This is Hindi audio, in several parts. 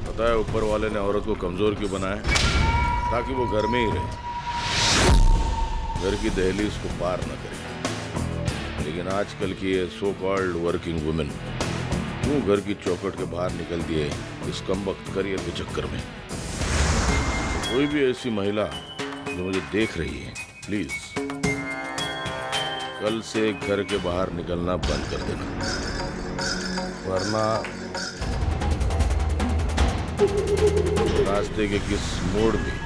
पता है ऊपर वाले ने औरत को कमजोर क्यों बनाया? ताकि वो घर में ही रहे, घर की दहलीज को पार न करे। लेकिन आजकल की ये सो कॉल्ड वर्किंग वुमेन क्यों घर की चौखट के बाहर निकलती है इस कमबख्त करियर के चक्कर में? कोई भी ऐसी महिला जो मुझे देख रही है, प्लीज कल से घर के बाहर निकलना बंद कर देना, वरना रास्ते के किस मोड़ में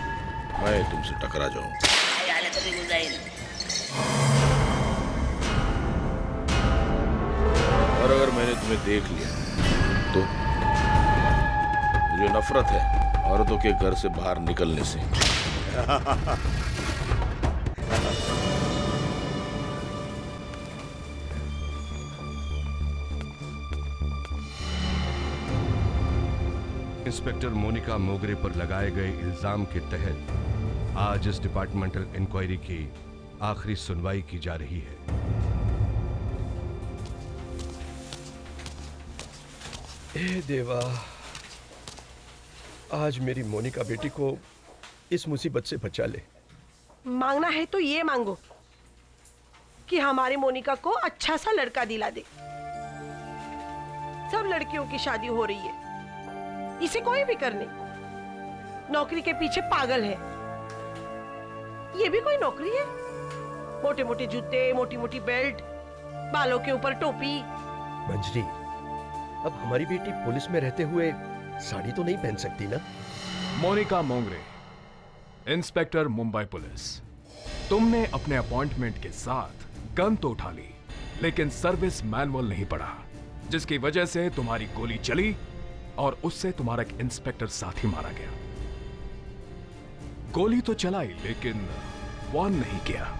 मैं तुमसे टकरा जाऊं। और अगर मैंने तुम्हें देख लिया तो मुझे नफरत है औरतों के घर से बाहर निकलने से। इंस्पेक्टर मोनिका मोगरे पर लगाए गए इल्जाम के तहत आज इस डिपार्टमेंटल इंक्वायरी की आखिरी सुनवाई की जा रही है। हे देवा, आज मेरी मोनिका बेटी को इस मुसीबत से बचा ले। मांगना है तो ये मांगो कि हमारी मोनिका को अच्छा सा लड़का दिला दे। सब लड़कियों की शादी हो रही है, इसे कोई भी करने नौकरी के पीछे पागल है। ये भी कोई नौकरी है? मोटे मोटे जूते, मोटी मोटी बेल्ट, बालों के ऊपर टोपी। मंजरी, अब हमारी बेटी पुलिस में रहते हुए साड़ी तो नहीं पहन सकती ना? मोनिका मोंगरे, इंस्पेक्टर मुंबई पुलिस, तुमने अपने अपॉइंटमेंट के साथ गन तो उठा ली, लेकिन सर्विस मैनुअल नहीं पढ़ा, जिसकी वजह से तुम्हारी गोली चली और उससे तुम्हारा एक इंस्पेक्टर साथी मारा गया। गोली तो चलाई लेकिन वार्न नहीं किया।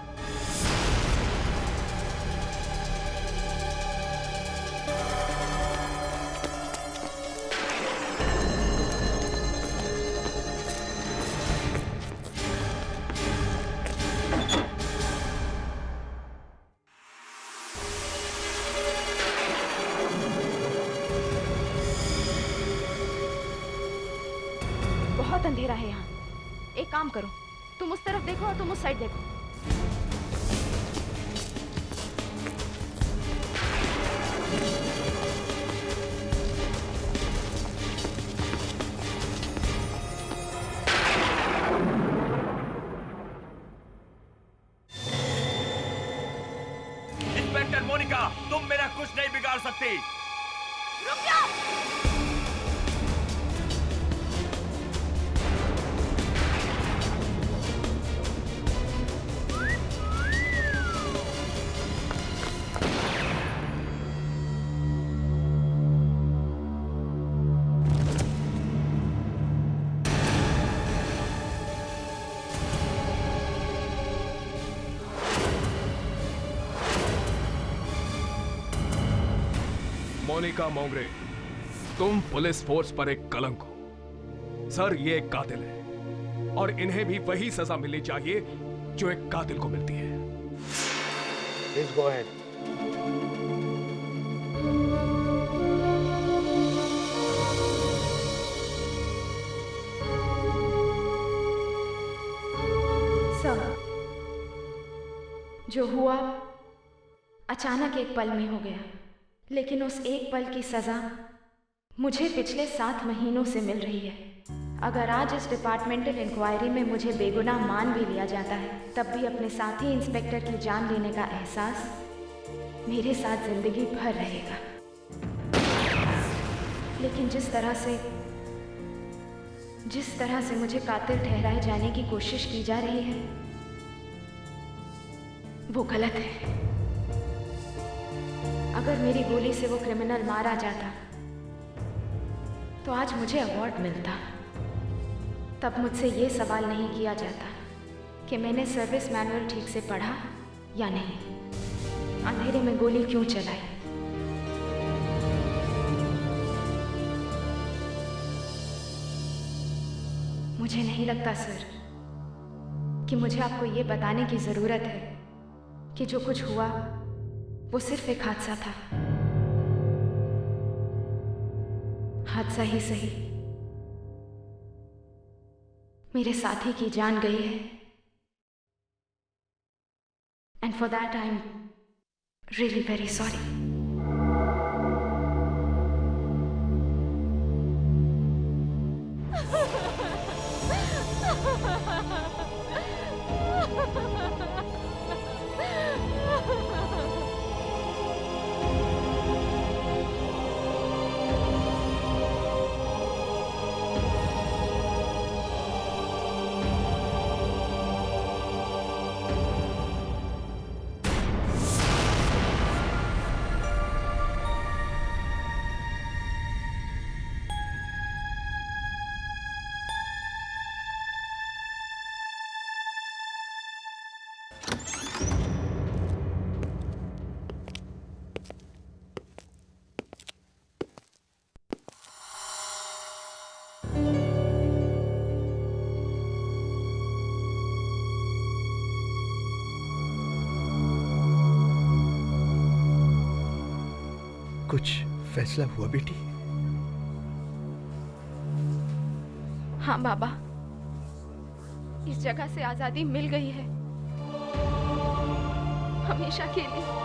बहुत अंधेरा है यहाँ। एक काम करो, तुम उस तरफ देखो और तुम उस साइड देखो। इंस्पेक्टर मोनिका, तुम मेरा कुछ नहीं बिगाड़ सकती। रुक जाओ। मोनिका मोंगरे, तुम पुलिस फोर्स पर एक कलंक हो। सर, ये एक कातिल है और इन्हें भी वही सजा मिलनी चाहिए जो एक कातिल को मिलती है। Please go ahead. सर, जो हुआ अचानक एक पल में हो गया, लेकिन उस एक पल की सजा मुझे पिछले 7 महीनों से मिल रही है। अगर आज इस डिपार्टमेंटल इंक्वायरी में मुझे बेगुनाह मान भी लिया जाता है, तब भी अपने साथी इंस्पेक्टर की जान लेने का एहसास मेरे साथ जिंदगी भर रहेगा। लेकिन जिस तरह से मुझे कातिल ठहराए जाने की कोशिश की जा रही है, वो गलत है। अगर मेरी गोली से वो क्रिमिनल मारा जाता तो आज मुझे अवार्ड मिलता। तब मुझसे ये सवाल नहीं किया जाता कि मैंने सर्विस मैनुअल ठीक से पढ़ा या नहीं, अंधेरे में गोली क्यों चलाई। मुझे नहीं लगता सर कि मुझे आपको ये बताने की जरूरत है कि जो कुछ हुआ वो सिर्फ एक हादसा था। हादसा ही सही, मेरे साथी की जान गई है, and for that I am really very sorry. कुछ फैसला हुआ बेटी? हाँ बाबा, इस जगह से आजादी मिल गई है, हमेशा के लिए।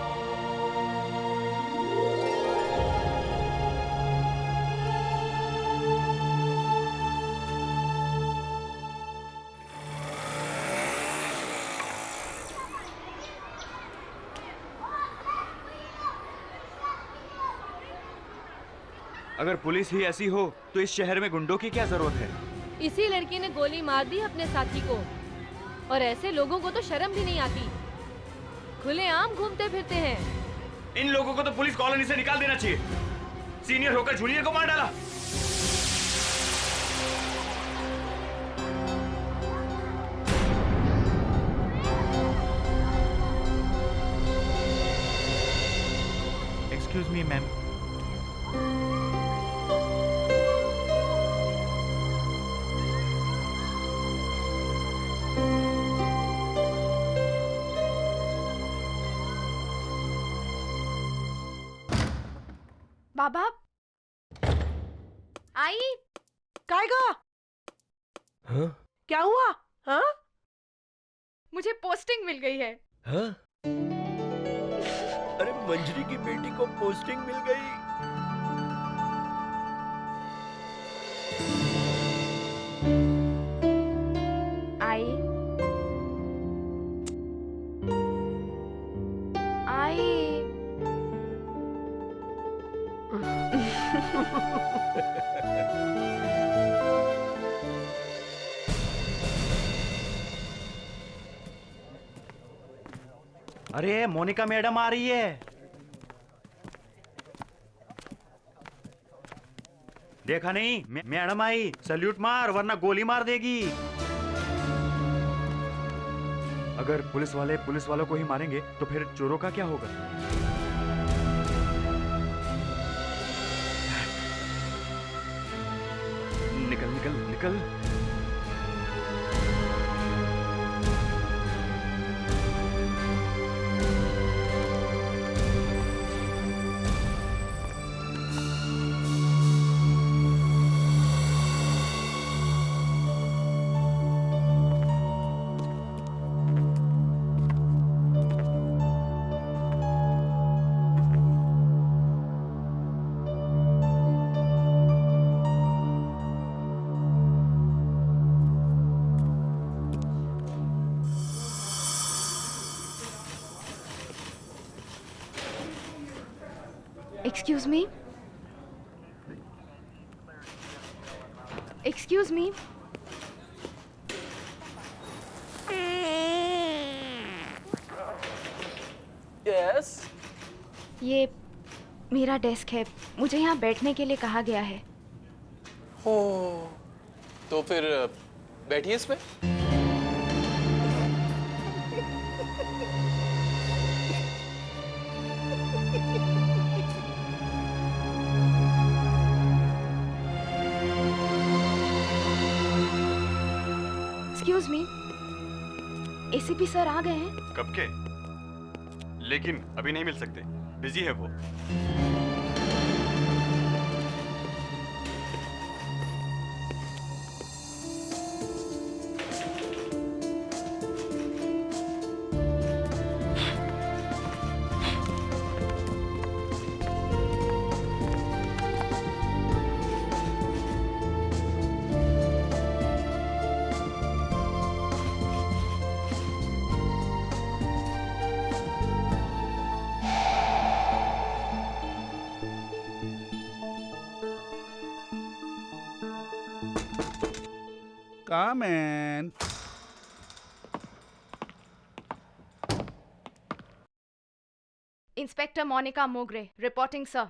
अगर पुलिस ही ऐसी हो तो इस शहर में गुंडों की क्या जरूरत है? इसी लड़की ने गोली मार दी अपने साथी को, और ऐसे लोगों को तो शर्म भी नहीं आती, खुलेआम घूमते फिरते हैं। इन लोगों को तो पुलिस कॉलोनी से निकाल देना चाहिए। सीनियर होकर जूनियर को मार डाला। Excuse me ma'am. बाबा, आई। काय गा? हाँ? क्या हुआ? हाँ? मुझे पोस्टिंग मिल गई है। हाँ? अरे मंजरी की बेटी को पोस्टिंग मिल गई। आई, आई। अरे मोनिका मैडम आ रही है। देखा नहीं, मैडम आई। सल्यूट मार वरना गोली मार देगी। अगर पुलिस वाले पुलिस वालों को ही मारेंगे तो फिर चोरों का क्या होगा? निकल निकल निकल। Excuse me? Excuse me? Yes? ये मेरा डेस्क है, मुझे यहाँ बैठने के लिए कहा गया है। ओह, तो फिर बैठिए इस पे। Excuse me? एसीपी सर आ गए हैं? कब के? लेकिन अभी नहीं मिल सकते, बिजी है वो। Come in. इंस्पेक्टर मोनिका मोगरे रिपोर्टिंग सर।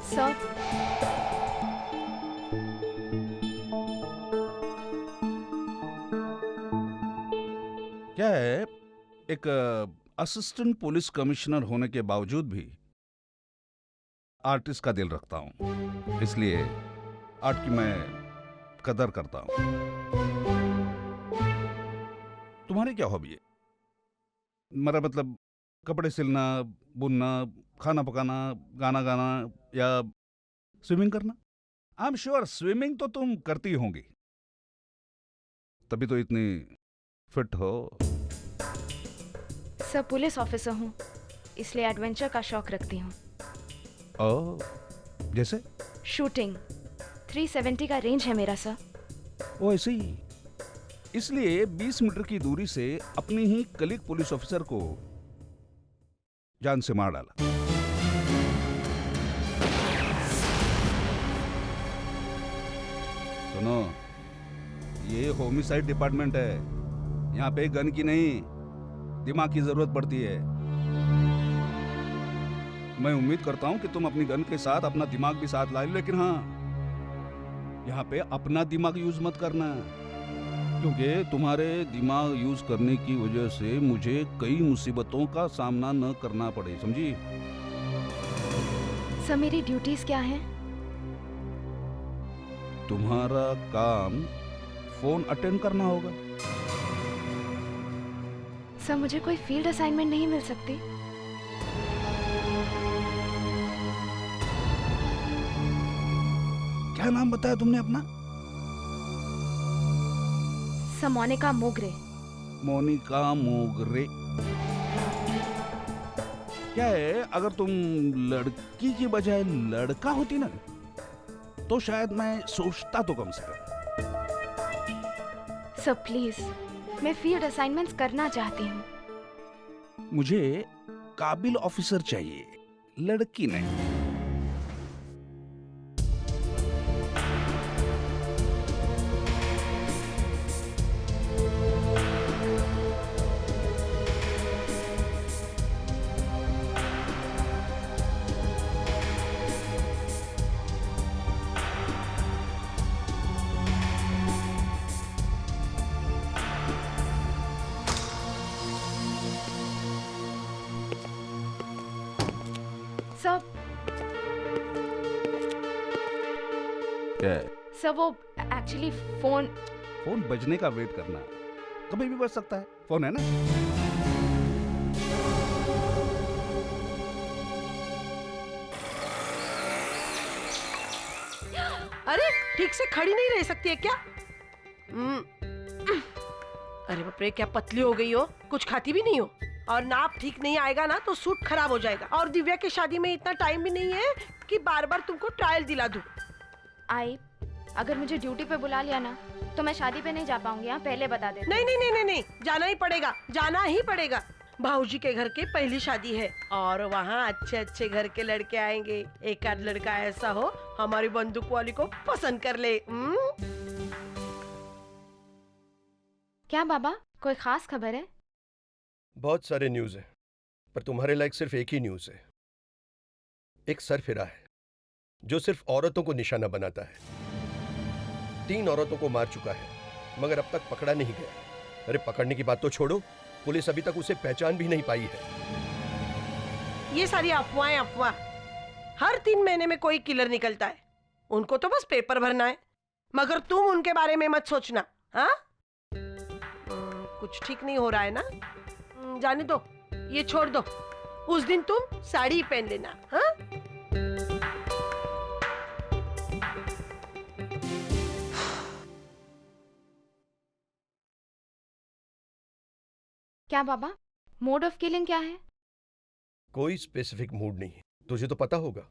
सर, क्या है, एक असिस्टेंट पुलिस कमिश्नर होने के बावजूद भी आर्टिस्ट का दिल रखता हूँ, इसलिए आर्ट की मैं कदर करता हूँ। तुम्हारी क्या हॉबी है? मेरा मतलब कपड़े सिलना, बुनना, खाना पकाना, गाना गाना या स्विमिंग करना? आई एम श्योर स्विमिंग तो तुम करती होंगी, तभी तो इतनी फिट हो। सर पुलिस ऑफिसर हूँ, इसलिए एडवेंचर का शौक रखती हूँ। ओह, जैसे? शूटिंग 370 का रेंज है मेरा सर। ओ ऐसे ही, इसलिए 20 मीटर की दूरी से अपनी ही कलीग पुलिस ऑफिसर को जान से मार डाला। सुनो, ये होमिसाइड डिपार्टमेंट है, यहाँ पे गन की नहीं दिमाग की जरूरत पड़ती है। मैं उम्मीद करता हूँ कि तुम अपनी गन के साथ अपना दिमाग भी साथ ला लो, लेकिन हाँ, यहाँ पे अपना दिमाग यूज मत करना, क्योंकि तुम्हारे दिमाग यूज करने की वजह से मुझे कई मुसीबतों का सामना न करना पड़े, समझी? सर मेरी ड्यूटीज क्या हैं? तुम्हारा काम फोन अटेंड करना होगा। सर मुझे कोई फील्ड असाइनमेंट नहीं मिल सकती? क्या नाम बताया तुमने अपना? सर मोनिका मोगरे। मोनिका मोगरे। क्या है, अगर तुम लड़की की बजाय लड़का होती ना, तो शायद मैं सोचता तो कम से कम। सर प्लीज, मैं फील्ड असाइनमेंट्स करना चाहती हूँ। मुझे काबिल ऑफिसर चाहिए, लड़की नहीं। सर, क्या है? सर वो एक्चुअली फोन बजने का वेट करना, कभी भी बज सकता है, फोन है ना। अरे ठीक से खड़ी नहीं रह सकती है क्या? अरे बाप रे, क्या पतली हो गई हो, कुछ खाती भी नहीं हो, और नाप ठीक नहीं आएगा ना तो सूट खराब हो जाएगा। और दिव्या की शादी में इतना टाइम भी नहीं है कि बार बार तुमको ट्रायल दिला दूं। आई, अगर मुझे ड्यूटी पे बुला लिया ना तो मैं शादी पे नहीं जा पाऊंगी, यहाँ पहले बता देती। नहीं नहीं नहीं नहीं नहीं, जाना ही पड़ेगा, जाना ही पड़ेगा। भाऊजी के घर के पहली शादी है और वहाँ अच्छे अच्छे घर के लड़के आएंगे। एक आध लड़का ऐसा हो हमारी बंदूक वाली को पसंद कर ले। क्या बाबा, कोई खास खबर है? बहुत सारे न्यूज है, पर तुम्हारे लायक सिर्फ एक ही न्यूज है। एक सरफिरा है जो सिर्फ औरतों को निशाना बनाता है। 3 औरतों को मार चुका है, मगर अब तक पकड़ा नहीं गया। अरे पकड़ने की बात तो छोड़ो, पुलिस अभी तक उसे पहचान भी नहीं पाई है। ये सारी अफवाहें अफवाह। हर 3 महीने में कोई किलर निकलता है, उनको तो बस पेपर भरना है, मगर तुम उनके बारे में मत सोचना। हाँ, कुछ ठीक नहीं हो रहा है ना? जाने दो, ये छोड़ दो। उस दिन तुम साड़ी पहन लेना। हाँ? क्या बाबा, मोड ऑफ किलिंग क्या है? कोई स्पेसिफिक मूड नहीं है, तुझे तो पता होगा।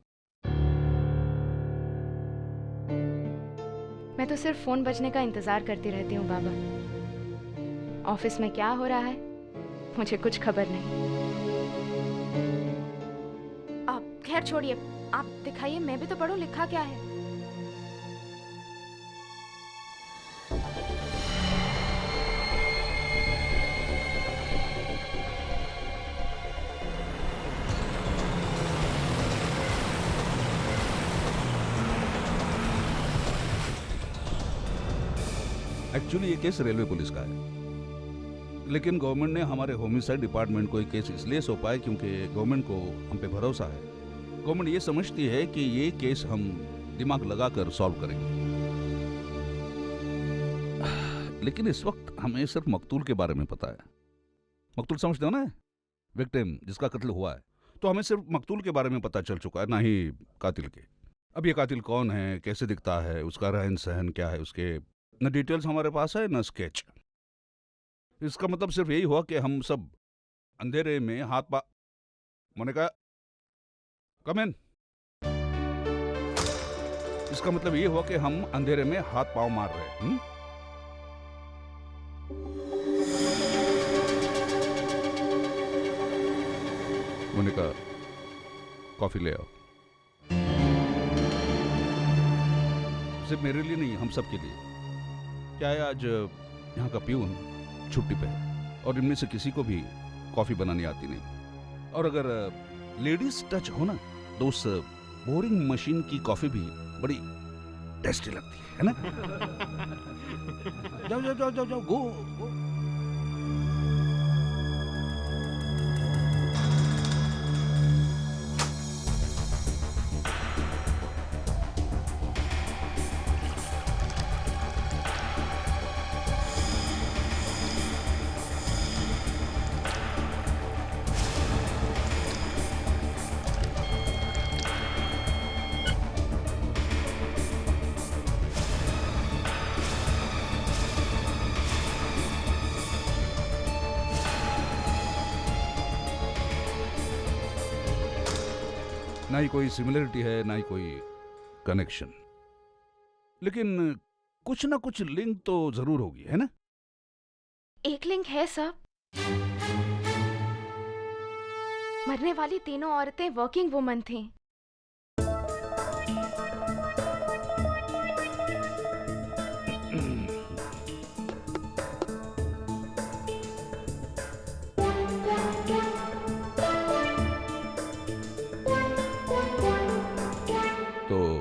मैं तो सिर्फ फोन बजने का इंतजार करती रहती हूँ बाबा। ऑफिस में क्या हो रहा है मुझे कुछ खबर नहीं। आप खैर छोड़िए, आप दिखाइए, मैं भी तो पढ़ूं लिखा क्या है। एक्चुअली ये केस रेलवे पुलिस का है, लेकिन गवर्नमेंट ने हमारे होमिसाइड डिपार्टमेंट को ये केस इसलिए सौंपा है क्योंकि गवर्नमेंट को हम पे भरोसा है। गवर्नमेंट ये समझती है कि ये केस हम दिमाग लगाकर सॉल्व करेंगे। लेकिन इस वक्त हमें सिर्फ मकतूल के बारे में पता है। मकतूल समझते हो ना, विक्टिम जिसका कत्ल हुआ है। तो हमें सिर्फ मकतूल के बारे में पता चल चुका है, ना ही कातिल के। अब ये कातिल कौन है, कैसे दिखता है, उसका रहन सहन क्या है, उसके न डिटेल्स हमारे पास है न स्केच। इसका मतलब सिर्फ यही हुआ कि हम सब अंधेरे में हाथ पा मैंने कहा कम इन। इसका मतलब ये हुआ कि हम अंधेरे में हाथ पांव मार रहे हैं। मैंने कहा कॉफी ले आओ। सिर्फ मेरे लिए नहीं, हम सब के लिए। क्या है, आज यहाँ का प्यून छुट्टी पे है और इनमें से किसी को भी कॉफी बनानी आती नहीं। और अगर लेडीज टच हो ना तो उस बोरिंग मशीन की कॉफी भी बड़ी टेस्टी लगती है ना। जाओ जाओ जाओ जाओ जाओ, गो गो। ना ही कोई सिमिलरिटी है, ना ही कोई कनेक्शन, लेकिन कुछ ना कुछ लिंक तो जरूर होगी, है ना? एक लिंक है सर। मरने वाली तीनों औरतें वर्किंग वुमन थीं।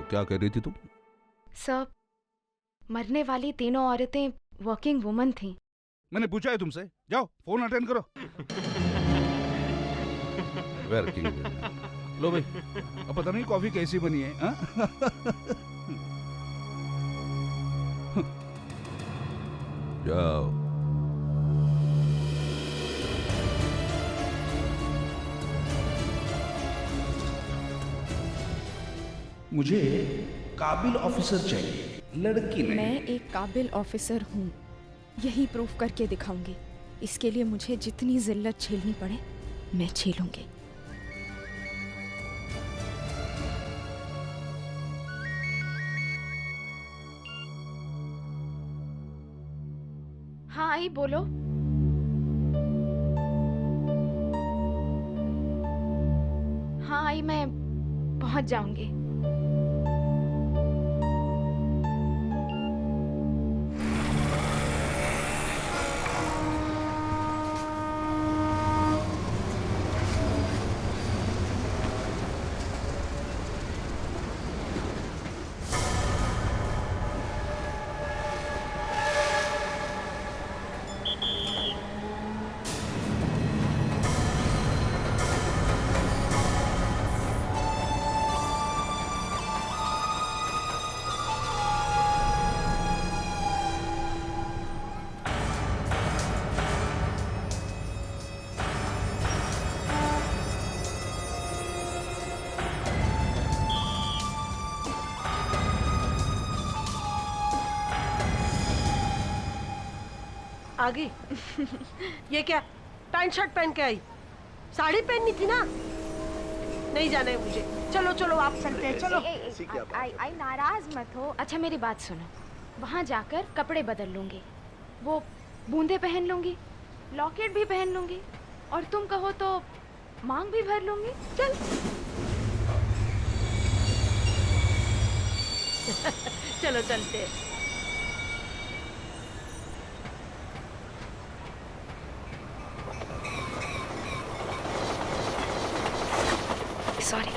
क्या कह रही थी तुम? सर, मरने वाली तीनों औरतें वर्किंग वुमन थीं। मैंने पूछा है तुमसे, जाओ फोन अटेंड करो। वर्किंग। लो भाई, अब पता नहीं कॉफी कैसी बनी है। जाओ। मुझे काबिल ऑफिसर चाहिए, लड़की नहीं। मैं एक काबिल ऑफिसर हूँ, यही प्रूफ करके दिखाऊंगी। इसके लिए मुझे जितनी जिल्लत झेलनी पड़े मैं झेलूंगी। हाँ आई, बोलो। हाँ आई, मैं पहुंच जाऊंगी। आगे ये क्या पैंट शर्ट पहन के आई? साड़ी पहननी थी ना। नहीं जाना है मुझे। चलो चलो, आप चलते हैं, चलो। आई नाराज मत हो। अच्छा मेरी बात सुनो, वहाँ जाकर कपड़े बदल लूँगी, वो बूंदे पहन लूँगी, लॉकेट भी पहन लूँगी, और तुम कहो तो मांग भी भर लूँगी। चल। चलो चलते हैं। सॉरी।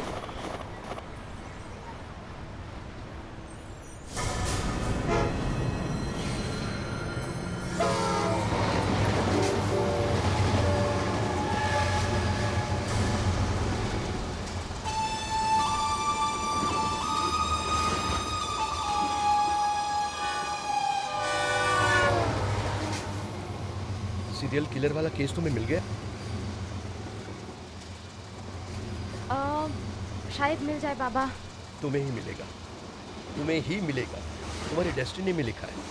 सीरियल किलर वाला केस तुम्हें मिल गया? शायद मिल जाए बाबा। तुम्हें ही मिलेगा, तुम्हें ही मिलेगा, तुम्हारी डेस्टिनी में लिखा है।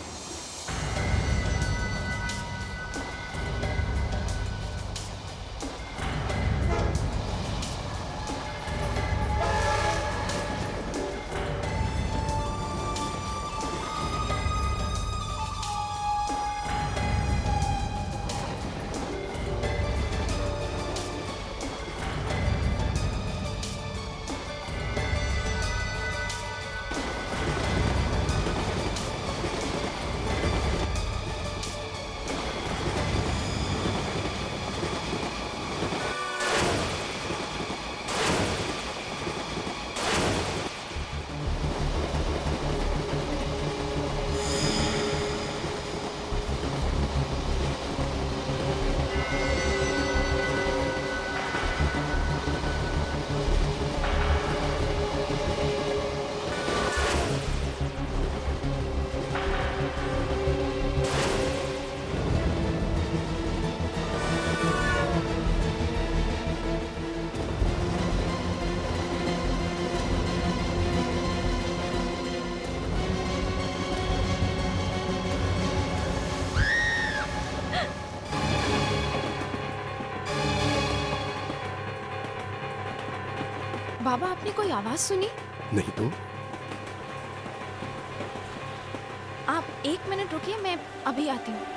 बाबा, आपने कोई आवाज सुनी? नहीं तो? आप 1 मिनट रुकिए, मैं अभी आती हूँ।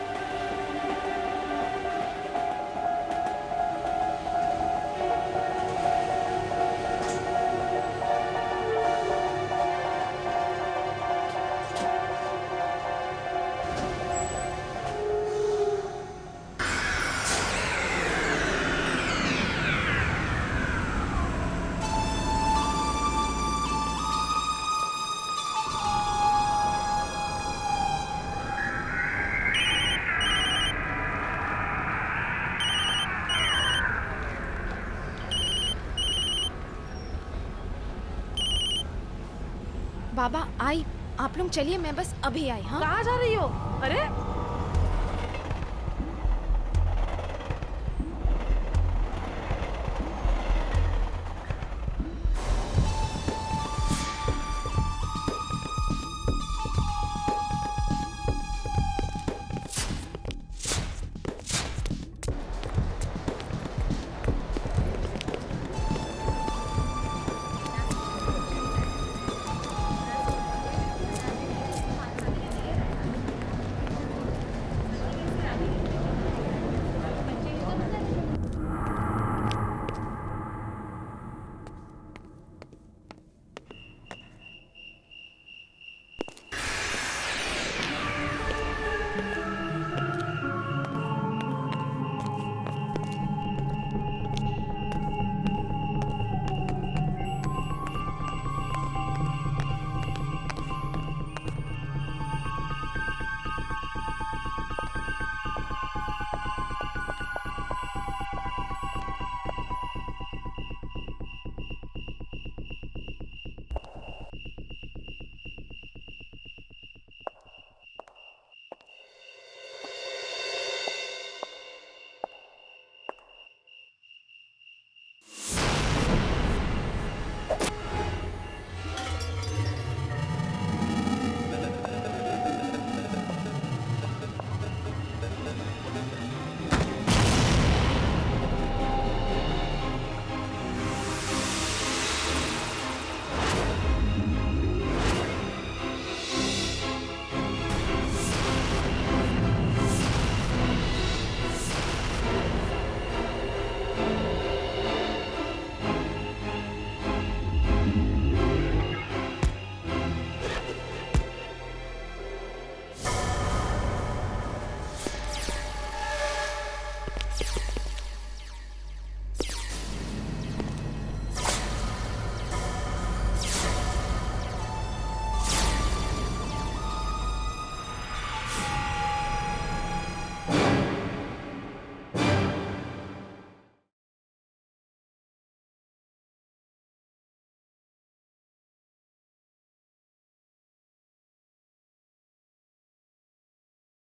बाबा आई, आप लोग चलिए, मैं बस अभी आई। हाँ, कहाँ जा रही हो? अरे